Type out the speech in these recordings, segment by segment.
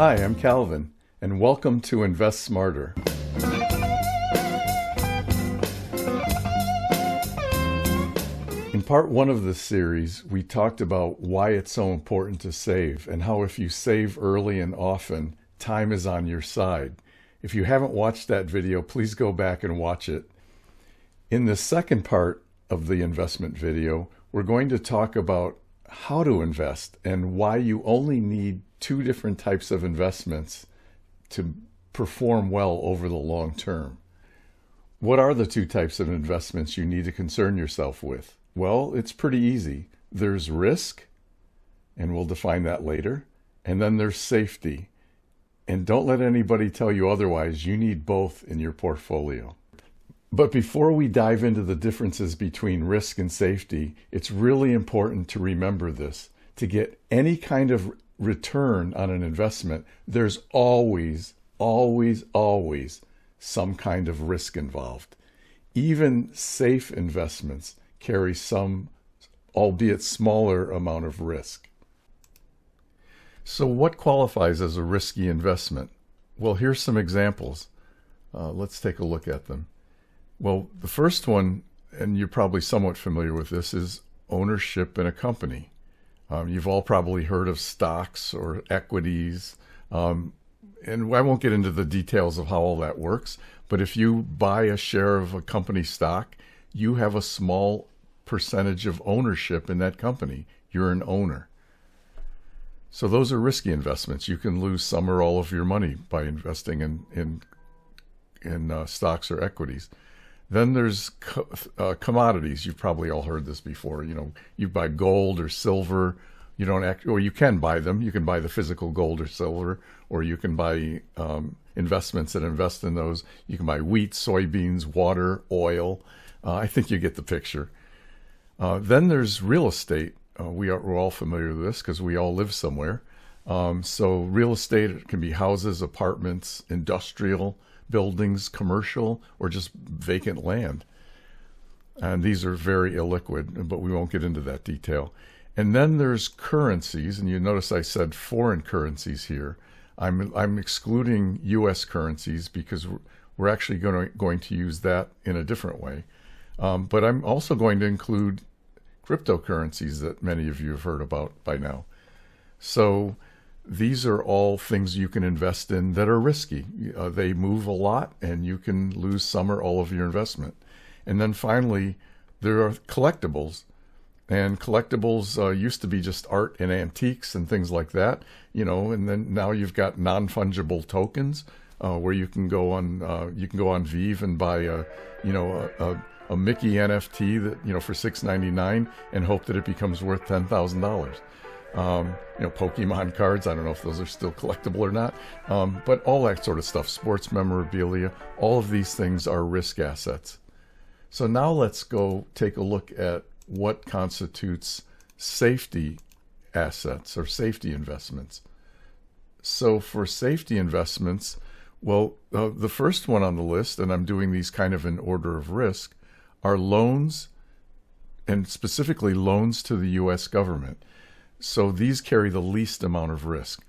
Hi, I'm Calvin, and welcome to Invest Smarter. In part one of this series, we talked about why it's so important to save and how if you save early and often, time is on your side. If you haven't watched that video, please go back and watch it. In the second part of the investment video, we're going to talk about how to invest and why you only need two different types of investments to perform well over the long term. What are the two types of investments you need to concern yourself with? Well, it's pretty easy. There's risk, and we'll define that later, and then there's safety. And don't let anybody tell you otherwise. You need both in your portfolio. But before we dive into the differences between risk and safety, it's really important to remember this. To get any kind of return on an investment, there's always some kind of risk involved. Even safe investments carry some, albeit smaller, amount of risk. So what qualifies as a risky investment? Well, here's some examples. Let's take a look at them. Well, the first one, and you're probably somewhat familiar with this, is ownership in a company. You've all probably heard of stocks or equities, and I won't get into the details of how all that works, but if you buy a share of a company stock, you have a small percentage of ownership in that company. You're an owner. So those are risky investments. You can lose some or all of your money by investing in stocks or equities. Then there's commodities. You've probably all heard this before. You know, you buy gold or silver. You don't or you can buy them. You can buy the physical gold or silver, or you can buy investments that invest in those. You can buy wheat, soybeans, water, oil. I think you get the picture. Then there's real estate. We're all familiar with this because we all live somewhere. So real estate, it can be houses, apartments, industrial buildings, commercial, or just vacant land. And these are very illiquid, but we won't get into that detail. And then there's currencies, and you notice I said foreign currencies here. I'm excluding U.S. currencies because we're actually going to use that in a different way. But I'm also going to include cryptocurrencies that many of you have heard about by now. So these are all things you can invest in that are risky. They move a lot, and you can lose some or all of your investment. And then finally, there are collectibles. And collectibles used to be just art and antiques and things like that, you know. And then now you've got non-fungible tokens where you can go on Vive and buy a Mickey NFT that for $6.99 and hope that it becomes worth $10,000. Pokemon cards, I don't know if those are still collectible or not, but all that sort of stuff, sports memorabilia, all of these things are risk assets. So now let's go take a look at what constitutes safety assets or safety investments. So for safety investments, well, the first one on the list, and I'm doing these kind of in order of risk, are loans, and specifically loans to the U.S. government. So these carry the least amount of risk.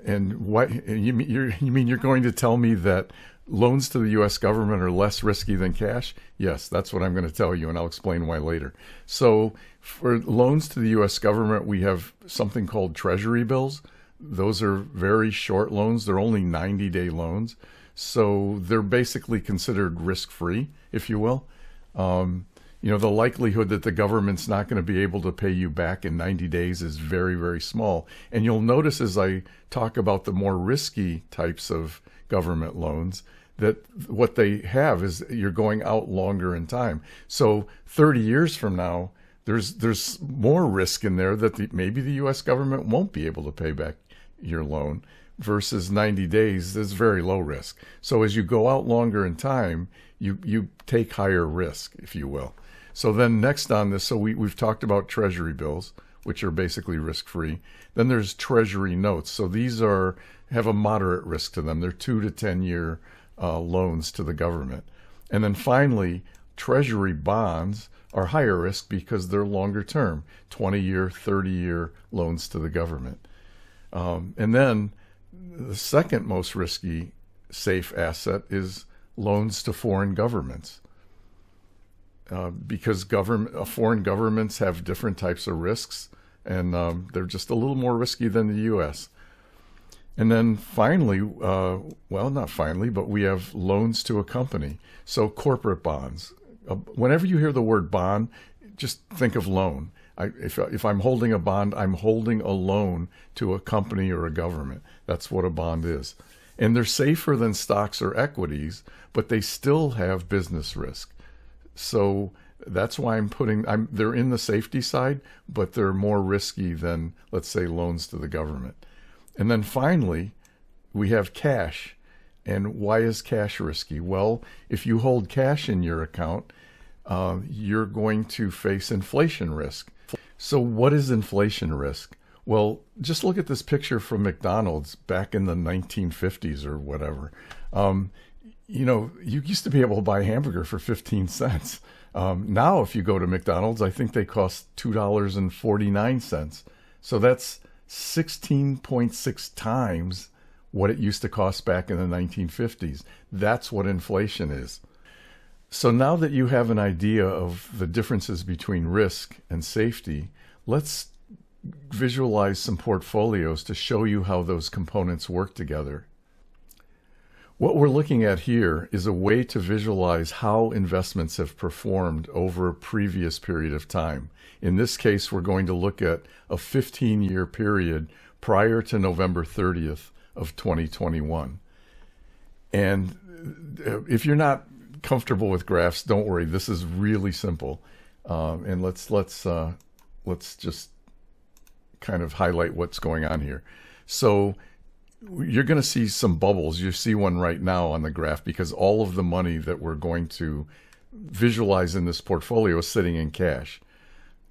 And what you mean you're going to tell me that loans to the U.S. government are less risky than cash? Yes, that's what I'm going to tell you, and I'll explain why later. So for loans to the U.S. government, we have something called treasury bills. Those are very short loans. They're only 90-day loans. So they're basically considered risk-free, if you will. The likelihood that the government's not going to be able to pay you back in 90 days is very, very small. And you'll notice as I talk about the more risky types of government loans that what they have is you're going out longer in time. So 30 years from now, there's more risk in there that maybe the U.S. government won't be able to pay back your loan versus 90 days. There's very low risk. So as you go out longer in time, you take higher risk, if you will. So then next on this, so we've talked about treasury bills, which are basically risk-free. Then there's treasury notes. So these have a moderate risk to them. They're 2 to 10 year loans to the government. And then finally, treasury bonds are higher risk because they're longer term, 20-year, 30-year loans to the government. And then The second most risky safe asset is loans to foreign governments. Because foreign governments have different types of risks, and they're just a little more risky than the U.S. And then finally, well, not finally, but we have loans to a company. So corporate bonds. Whenever you hear the word bond, just think of loan. If I'm holding a bond, I'm holding a loan to a company or a government. That's what a bond is. And they're safer than stocks or equities, but they still have business risk. So that's why they're in the safety side, but they're more risky than, let's say, loans to the government. And then finally, we have cash. And why is cash risky? Well, if you hold cash in your account, you're going to face inflation risk. So what is inflation risk? Well, just look at this picture from McDonald's back in the 1950s or whatever. You used to be able to buy a hamburger for 15 cents. Now, if you go to McDonald's, I think they cost $2.49. So that's 16.6 times what it used to cost back in the 1950s. That's what inflation is. So now that you have an idea of the differences between risk and safety, let's visualize some portfolios to show you how those components work together. What we're looking at here is a way to visualize how investments have performed over a previous period of time. In this case, we're going to look at a 15-year period prior to November 30th of 2021. And if you're not comfortable with graphs, don't worry. This is really simple. And let's just kind of highlight what's going on here. So you're going to see some bubbles. You see one right now on the graph because all of the money that we're going to visualize in this portfolio is sitting in cash.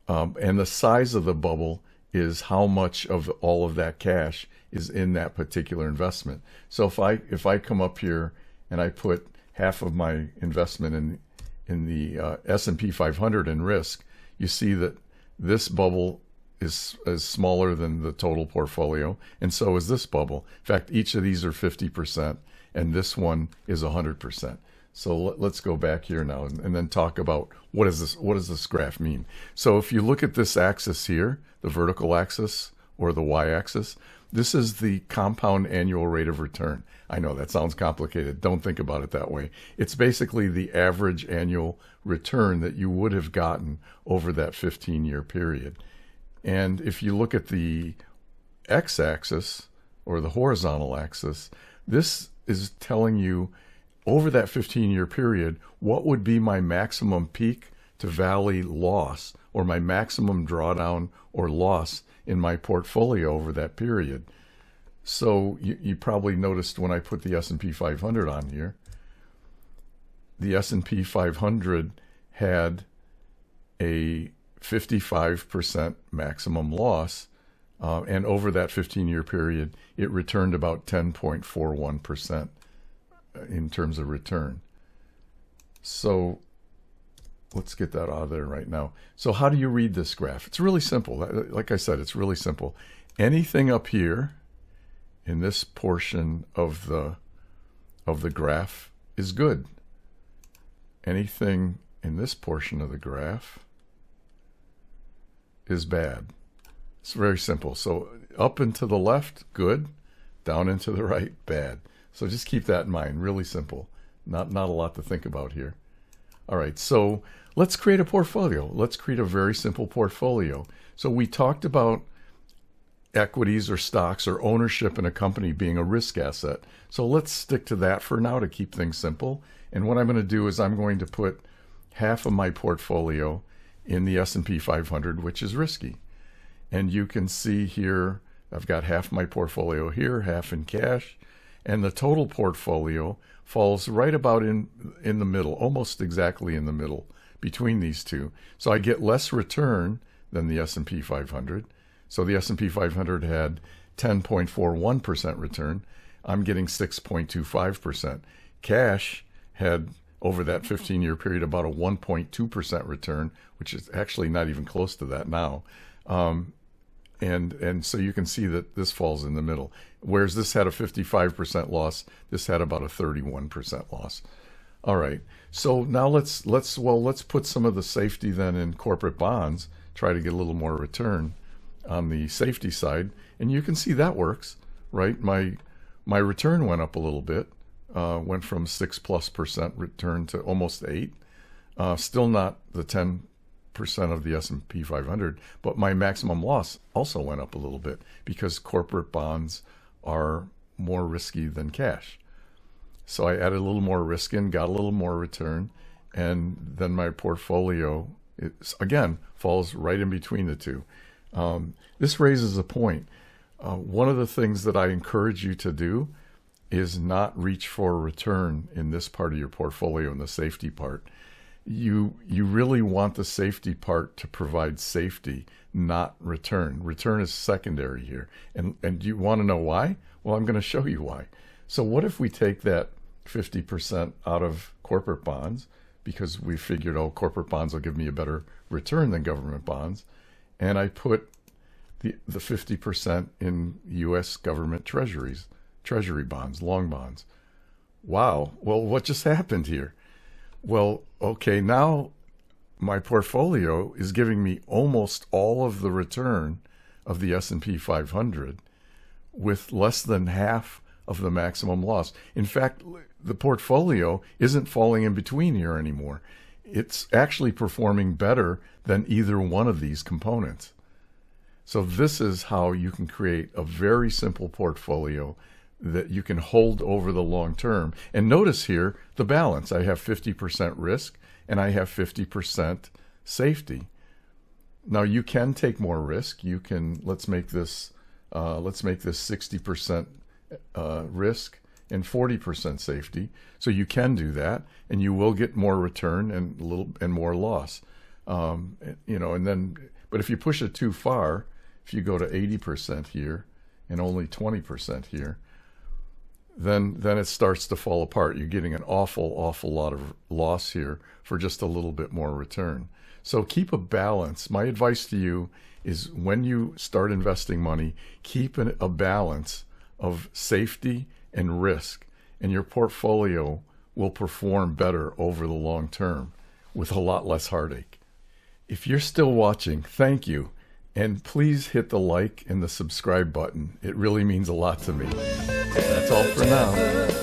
And the size of the bubble is how much of all of that cash is in that particular investment. So if I come up here and I put half of my investment in the S&P 500 in risk, you see that this bubble is smaller than the total portfolio, and so is this bubble. In fact, each of these are 50%, and this one is 100%. So let's go back here now and then talk about what does this graph mean. So if you look at this axis here, the vertical axis or the y-axis, this is the compound annual rate of return. I know that sounds complicated. Don't think about it that way. It's basically the average annual return that you would have gotten over that 15-year period. And if you look at the x-axis or the horizontal axis, this is telling you over that 15-year period, what would be my maximum peak to valley loss or my maximum drawdown or loss in my portfolio over that period. So you probably noticed when I put the S&P 500 on here, the S&P 500 had a 55% maximum loss, and over that 15-year period, it returned about 10.41% in terms of return. So let's get that out of there right now. So how do you read this graph? It's really simple. Like I said, it's really simple. Anything up here in this portion of the graph is good. Anything in this portion of the graph is bad. It's very simple. So up and to the left, good. Down and to the right, bad. So just keep that in mind. Really simple. Not a lot to think about here. All right, so let's create a portfolio. Let's create a very simple portfolio. So we talked about equities or stocks or ownership in a company being a risk asset. So let's stick to that for now to keep things simple. And what I'm going to do is I'm going to put half of my portfolio in the S&P 500, which is risky. And you can see here, I've got half my portfolio here, half in cash, and the total portfolio falls right about in the middle, almost exactly in the middle between these two. So I get less return than the S&P 500. So the S&P 500 had 10.41% return. I'm getting 6.25%. Cash had, over that 15-year period, about a 1.2% return, which is actually not even close to that now. And so you can see that this falls in the middle. Whereas this had a 55% loss, this had about a 31% loss. All right. So now let's put some of the safety then in corporate bonds, try to get a little more return on the safety side, and you can see that works, right? My return went up a little bit, went from 6+% return to almost 8. Still not the 10% of the S&P 500, but my maximum loss also went up a little bit because corporate bonds are more risky than cash. So I added a little more risk in, got a little more return, and then my portfolio, again, falls right in between the two. This raises a point. One of the things that I encourage you to do is not reach for a return in this part of your portfolio, in the safety part. You really want the safety part to provide safety, not return. Return is secondary here. And you want to know why? Well, I'm going to show you why. So what if we take that 50% out of corporate bonds, because we figured, oh, corporate bonds will give me a better return than government bonds, and I put the 50% in U.S. government treasuries, treasury bonds, long bonds. Wow. Well, what just happened here? Well, okay, now my portfolio is giving me almost all of the return of the S&P 500 with less than half of the maximum loss. In fact, the portfolio isn't falling in between here anymore. It's actually performing better than either one of these components. So this is how you can create a very simple portfolio that you can hold over the long term. And notice here the balance. I have 50% risk and I have 50% safety. Now you can take more risk. You can, let's make this 60% risk and 40% safety. So you can do that, and you will get more return and more loss. And then, but if you push it too far, if you go to 80% here and only 20% here, then it starts to fall apart. You're getting an awful lot of loss here for just a little bit more return. So keep a balance. My advice to you is when you start investing money, keep a balance of safety and risk, and your portfolio will perform better over the long term with a lot less heartache. If you're still watching, thank you. And please hit the like and the subscribe button. It really means a lot to me. That's all for now.